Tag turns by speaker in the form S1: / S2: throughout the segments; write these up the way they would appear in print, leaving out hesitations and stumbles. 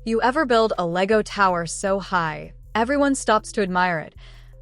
S1: You ever build a Lego tower so high, everyone stops to admire it,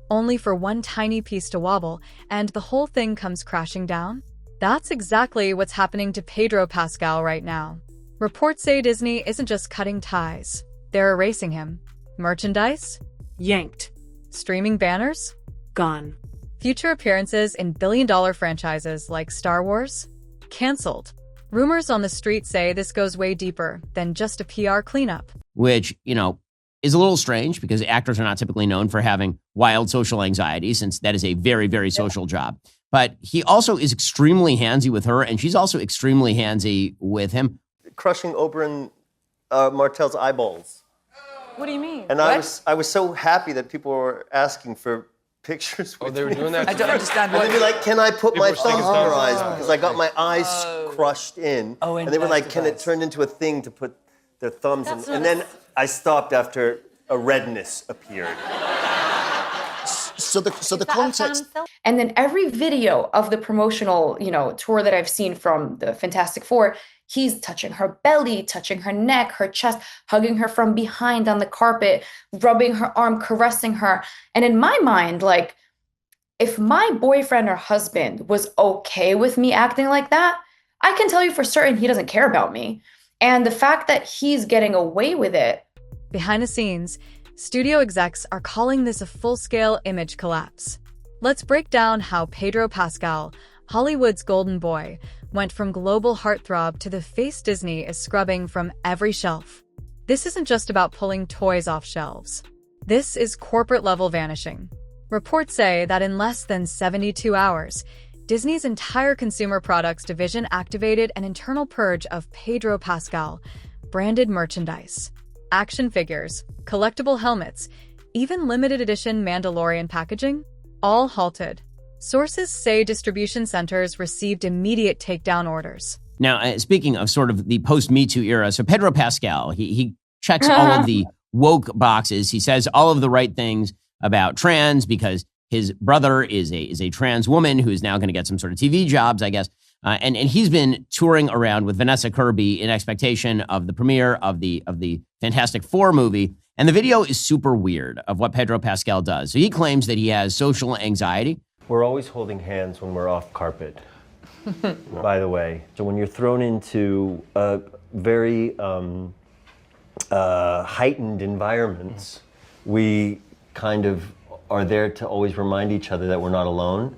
S1: only for one tiny piece to wobble, and the whole thing comes crashing down? That's exactly what's happening to Pedro Pascal right now. Reports say Disney isn't just cutting ties, they're erasing him. Merchandise?
S2: Yanked.
S1: Streaming banners?
S2: Gone.
S1: Future appearances in billion-dollar franchises like Star Wars? Cancelled. Rumors on the street say this goes way deeper than just a PR cleanup.
S3: Which, is a little strange because actors are not typically known for having wild social anxiety, since that is a very, very social job. But he also is extremely handsy with her, and she's also extremely handsy with him.
S4: Crushing Oberyn Martell's eyeballs.
S2: What do you mean?
S4: And I was so happy that people were asking for pictures with
S5: they were doing that?
S6: I don't understand
S4: And
S6: what.
S4: they'd be like, can I put my thumb in your eyes?
S5: Oh,
S4: Because I got my eyes crushed in.
S6: Oh,
S4: and they were like, can it
S6: device.
S4: turn into a thing to put their thumbs in? And then I stopped after a redness appeared.
S7: So the context.
S8: And then every video of the promotional, tour that I've seen from the Fantastic Four, he's touching her belly, touching her neck, her chest, hugging her from behind on the carpet, rubbing her arm, caressing her. And in my mind, like, if my boyfriend or husband was okay with me acting like that, I can tell you for certain he doesn't care about me. And the fact that he's getting away with it.
S1: Behind the scenes, studio execs are calling this a full-scale image collapse. Let's break down how Pedro Pascal, Hollywood's golden boy, went from global heartthrob to the face Disney is scrubbing from every shelf. This isn't just about pulling toys off shelves. This is corporate-level vanishing. Reports say that in less than 72 hours, Disney's entire consumer products division activated an internal purge of Pedro Pascal branded merchandise. Action figures, collectible helmets, even limited edition Mandalorian packaging, all halted. Sources say distribution centers received immediate takedown orders.
S3: Now, speaking of sort of the post-Me Too era, so Pedro Pascal, he checks all of the woke boxes. He says all of the right things about trans because his brother is a trans woman who is now going to get some sort of TV jobs, I guess. And he's been touring around with Vanessa Kirby in expectation of the premiere of the Fantastic Four movie. And the video is super weird of what Pedro Pascal does. So he claims that he has social anxiety.
S4: We're always holding hands when we're off carpet, by the way. So when you're thrown into very heightened environments, we kind of are there to always remind each other that we're not alone,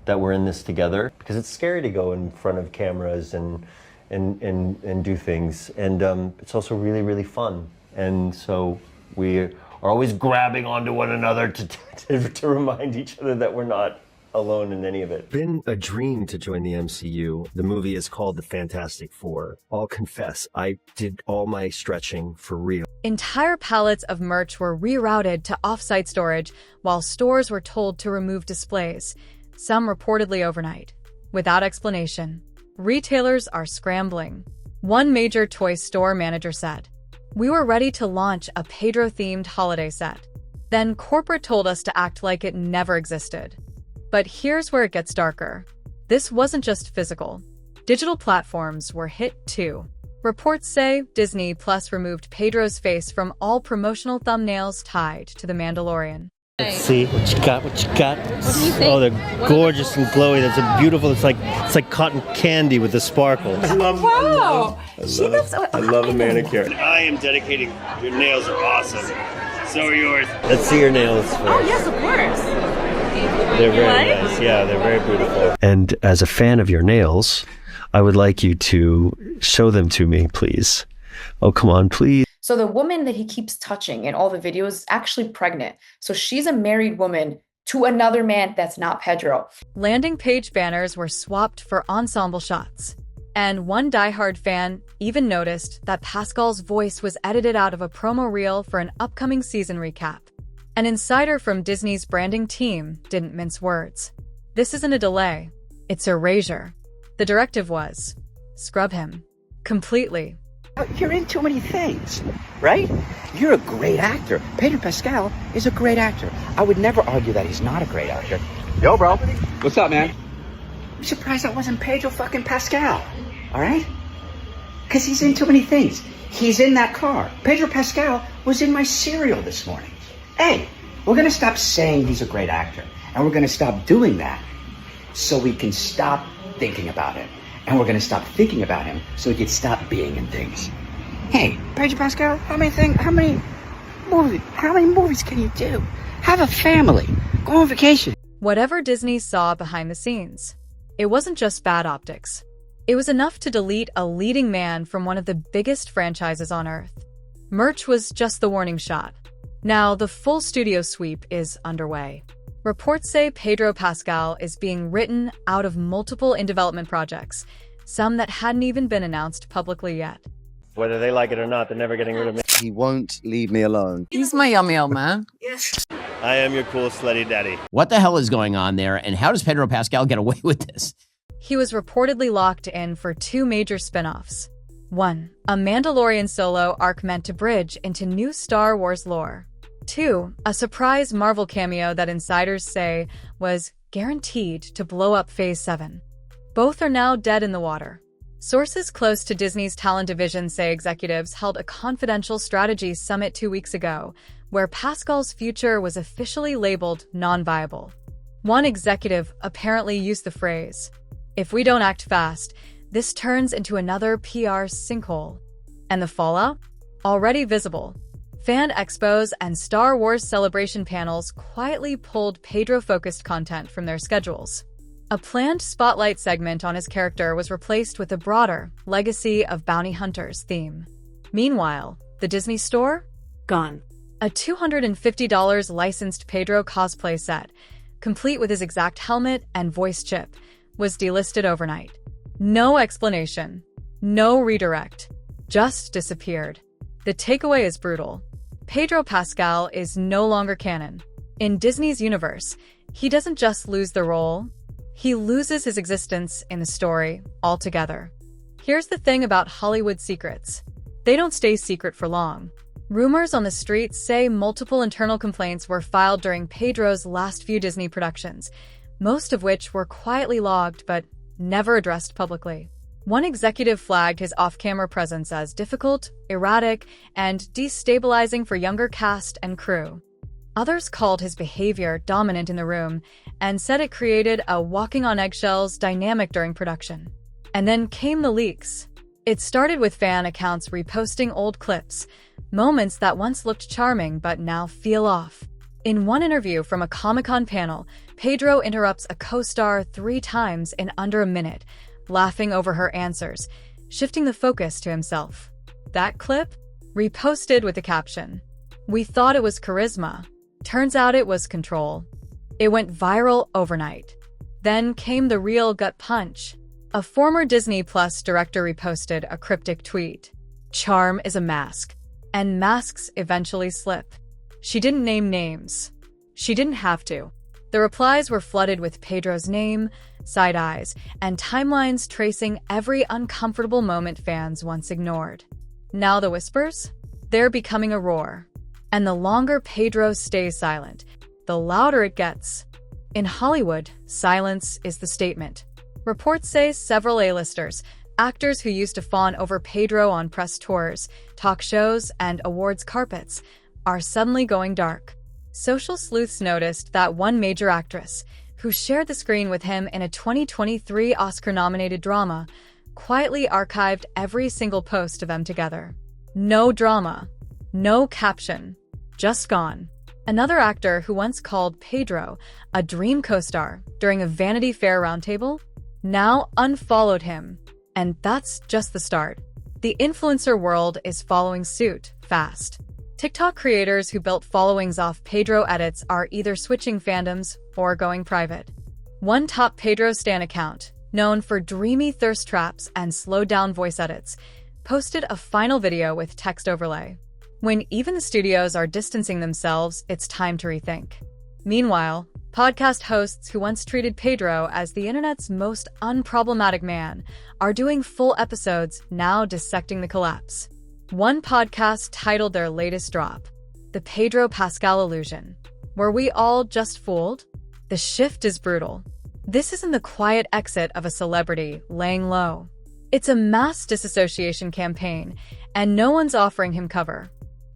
S4: that we're in this together. Because it's scary to go in front of cameras and do things. And it's also really, really fun. And so we are always grabbing onto one another to remind each other that we're not alone in any of it.
S9: Been a dream to join the MCU. The movie is called The Fantastic Four. I'll confess, I did all my stretching for real.
S1: Entire pallets of merch were rerouted to off-site storage, while stores were told to remove displays, some reportedly overnight. Without explanation, retailers are scrambling. One major toy store manager said, "We were ready to launch a Pedro-themed holiday set. Then corporate told us to act like it never existed." But here's where it gets darker. This wasn't just physical. Digital platforms were hit too. Reports say Disney Plus removed Pedro's face from all promotional thumbnails tied to The Mandalorian.
S10: Let's see what you got. What
S2: do you think?
S10: Oh, they're gorgeous and glowy. That's a beautiful. It's like cotton candy with the sparkles.
S4: I love a manicure.
S10: I am dedicating. Your nails are awesome. So are yours. Let's see your nails first.
S2: Oh, yes, of course.
S10: They're very nice. Yeah, they're very beautiful.
S9: And as a fan of your nails, I would like you to show them to me, please. Oh, come on, please.
S8: So the woman that he keeps touching in all the videos is actually pregnant. So she's a married woman to another man that's not Pedro.
S1: Landing page banners were swapped for ensemble shots. And one diehard fan even noticed that Pascal's voice was edited out of a promo reel for an upcoming season recap. An insider from Disney's branding team didn't mince words. This isn't a delay, it's erasure. The directive was, scrub him. Completely.
S6: You're in too many things, right? You're a great actor. Pedro Pascal is a great actor. I would never argue that he's not a great actor.
S5: Yo, bro. What's up, man?
S6: I'm surprised that wasn't Pedro fucking Pascal, all right? Because he's in too many things. He's in that car. Pedro Pascal was in my cereal this morning. Hey, we're gonna stop saying he's a great actor, and we're gonna stop doing that so we can stop thinking about him. And we're gonna stop thinking about him so we can stop being in things. Hey, Pedro Pascal, how many movies can you do? Have a family. Go on vacation.
S1: Whatever Disney saw behind the scenes, it wasn't just bad optics. It was enough to delete a leading man from one of the biggest franchises on Earth. Merch was just the warning shot. Now, the full studio sweep is underway. Reports say Pedro Pascal is being written out of multiple in-development projects, some that hadn't even been announced publicly yet.
S10: Whether they like it or not, they're never getting rid of me.
S7: He won't leave me alone.
S2: He's my yummy old man.
S10: I am your cool slutty daddy.
S3: What the hell is going on there, and how does Pedro Pascal get away with this?
S1: He was reportedly locked in for 2 major spin-offs. 1. A Mandalorian solo arc meant to bridge into new Star Wars lore. 2. A surprise Marvel cameo that insiders say was guaranteed to blow up Phase 7. Both are now dead in the water. Sources close to Disney's talent division say executives held a confidential strategy summit 2 weeks ago, where Pascal's future was officially labeled non-viable. One executive apparently used the phrase, "If we don't act fast, this turns into another PR sinkhole." And the fallout? Already visible. Fan expos and Star Wars celebration panels quietly pulled Pedro-focused content from their schedules. A planned spotlight segment on his character was replaced with a broader Legacy of Bounty Hunters theme. Meanwhile, the Disney Store?
S2: Gone.
S1: A $250 licensed Pedro cosplay set, complete with his exact helmet and voice chip, was delisted overnight. No explanation. No redirect. Just disappeared. The takeaway is brutal. Pedro Pascal is no longer canon. In Disney's universe, he doesn't just lose the role, he loses his existence in the story altogether. Here's the thing about Hollywood secrets. They don't stay secret for long. Rumors on the streets say multiple internal complaints were filed during Pedro's last few Disney productions, most of which were quietly logged but never addressed publicly. One executive flagged his off-camera presence as difficult, erratic, and destabilizing for younger cast and crew. Others called his behavior dominant in the room and said it created a walking on eggshells dynamic during production. And then came the leaks. It started with fan accounts reposting old clips, moments that once looked charming but now feel off. In one interview from a Comic-Con panel, Pedro interrupts a co-star 3 times in under a minute, laughing over her answers, shifting the focus to himself. That clip? Reposted with the caption, "We thought it was charisma. Turns out it was control." It went viral overnight. Then came the real gut punch. A former Disney Plus director reposted a cryptic tweet. "Charm is a mask, and masks eventually slip." She didn't name names. She didn't have to. The replies were flooded with Pedro's name, side eyes, and timelines tracing every uncomfortable moment fans once ignored. Now the whispers? They're becoming a roar. And the longer Pedro stays silent, the louder it gets. In Hollywood, silence is the statement. Reports say several A-listers, actors who used to fawn over Pedro on press tours, talk shows, and awards carpets, are suddenly going dark. Social sleuths noticed that one major actress, who shared the screen with him in a 2023 Oscar-nominated drama, quietly archived every single post of them together. No drama. No caption. Just gone. Another actor who once called Pedro a dream co-star during a Vanity Fair roundtable now unfollowed him. And that's just the start. The influencer world is following suit fast. TikTok creators who built followings off Pedro edits are either switching fandoms or going private. One top Pedro stan account, known for dreamy thirst traps and slowed-down voice edits, posted a final video with text overlay. When even the studios are distancing themselves, it's time to rethink. Meanwhile, podcast hosts who once treated Pedro as the internet's most unproblematic man are doing full episodes now dissecting the collapse. One podcast titled their latest drop, "The Pedro Pascal Illusion." Were we all just fooled? The shift is brutal. This isn't the quiet exit of a celebrity laying low. It's a mass disassociation campaign, And no one's offering him cover.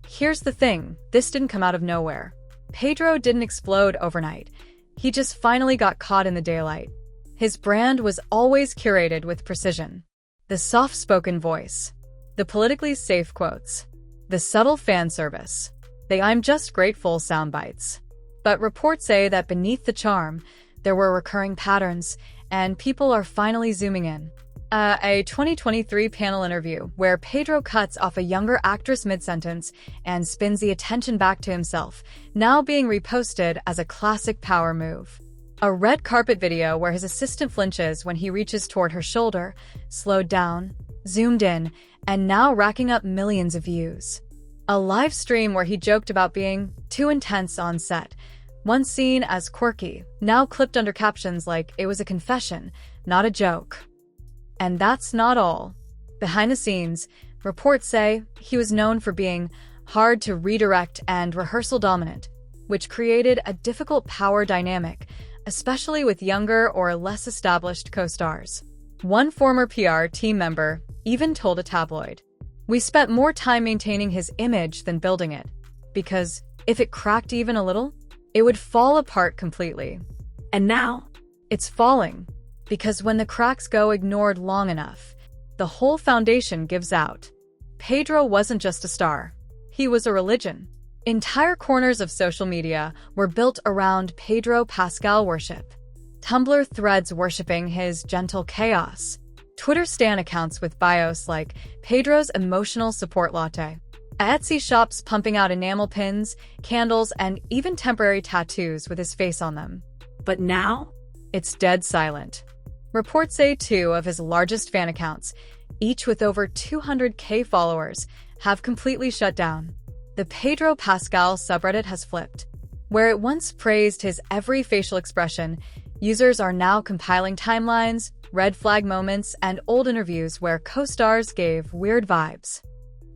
S1: Here's the thing, this didn't come out of nowhere. Pedro didn't explode overnight. He just finally got caught in the daylight. His brand was always curated with precision. The soft-spoken voice, the politically safe quotes, the subtle fan service, the "I'm just grateful" sound bites. But reports say that beneath the charm, there were recurring patterns, and people are finally zooming in. A 2023 panel interview where Pedro cuts off a younger actress mid-sentence and spins the attention back to himself, now being reposted as a classic power move. A red carpet video where his assistant flinches when he reaches toward her shoulder, slowed down, zoomed in, and now racking up millions of views. A live stream where he joked about being too intense on set, once seen as quirky, now clipped under captions like it was a confession, not a joke. And that's not all. Behind the scenes, reports say he was known for being hard to redirect and rehearsal dominant, which created a difficult power dynamic, especially with younger or less established co-stars. One former PR team member even told a tabloid, "We spent more time maintaining his image than building it, because if it cracked even a little, it would fall apart completely."
S2: And now,
S1: it's falling. Because when the cracks go ignored long enough, the whole foundation gives out. Pedro wasn't just a star. He was a religion. Entire corners of social media were built around Pedro Pascal worship. Tumblr threads worshipping his gentle chaos. Twitter stan accounts with bios like Pedro's emotional support latte. Etsy shops pumping out enamel pins, candles, and even temporary tattoos with his face on them.
S2: but now,
S1: it's dead silent. Reports say 2 of his largest fan accounts, each with over 200K followers, have completely shut down. The Pedro Pascal subreddit has flipped. Where it once praised his every facial expression, users are now compiling timelines, red flag moments, and old interviews where co-stars gave weird vibes.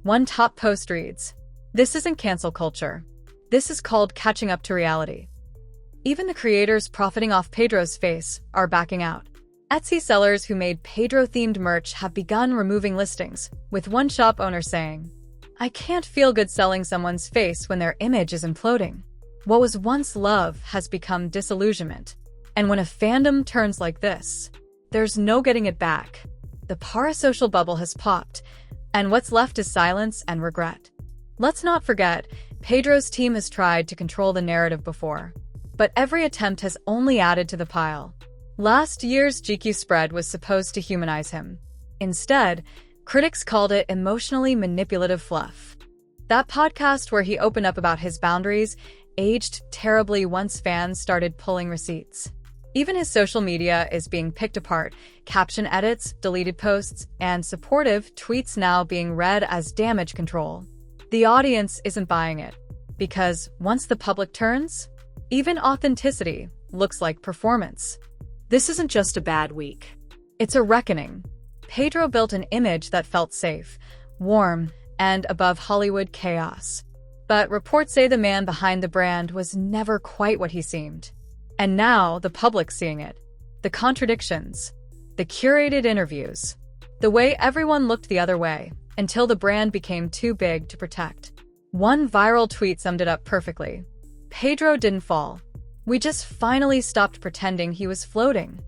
S1: One top post reads, "This isn't cancel culture. This is called catching up to reality." Even the creators profiting off Pedro's face are backing out. Etsy sellers who made Pedro-themed merch have begun removing listings, with one shop owner saying, "I can't feel good selling someone's face when their image is imploding. What was once love has become disillusionment. And when a fandom turns like this, there's no getting it back." The parasocial bubble has popped, and what's left is silence and regret. Let's not forget, Pedro's team has tried to control the narrative before, but every attempt has only added to the pile. Last year's GQ spread was supposed to humanize him. Instead, critics called it emotionally manipulative fluff. That podcast where he opened up about his boundaries aged terribly once fans started pulling receipts. Even his social media is being picked apart, caption edits, deleted posts, and supportive tweets now being read as damage control. The audience isn't buying it, because once the public turns, even authenticity looks like performance.
S2: this isn't just a bad week.
S1: It's a reckoning. Pedro built an image that felt safe, warm, and above Hollywood chaos. But reports say the man behind the brand was never quite what he seemed. And now the public's seeing it. The contradictions, the curated interviews, the way everyone looked the other way until the brand became too big to protect. One viral tweet summed it up perfectly. Pedro didn't fall. We just finally stopped pretending he was floating.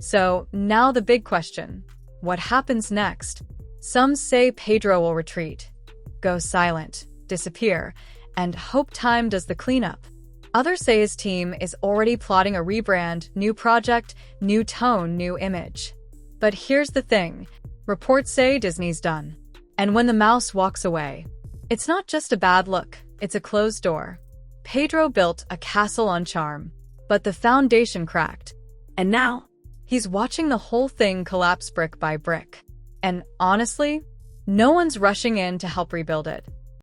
S1: So now the big question, what happens next? Some say Pedro will retreat, go silent, disappear, and hope time does the cleanup. Others say his team is already plotting a rebrand, new project, new tone, new image. But here's the thing, reports say Disney's done. And when the mouse walks away, it's not just a bad look, it's a closed door. Pedro built a castle on charm, but the foundation cracked.
S2: And now,
S1: He's watching the whole thing collapse brick by brick. And honestly, no one's rushing in to help rebuild it.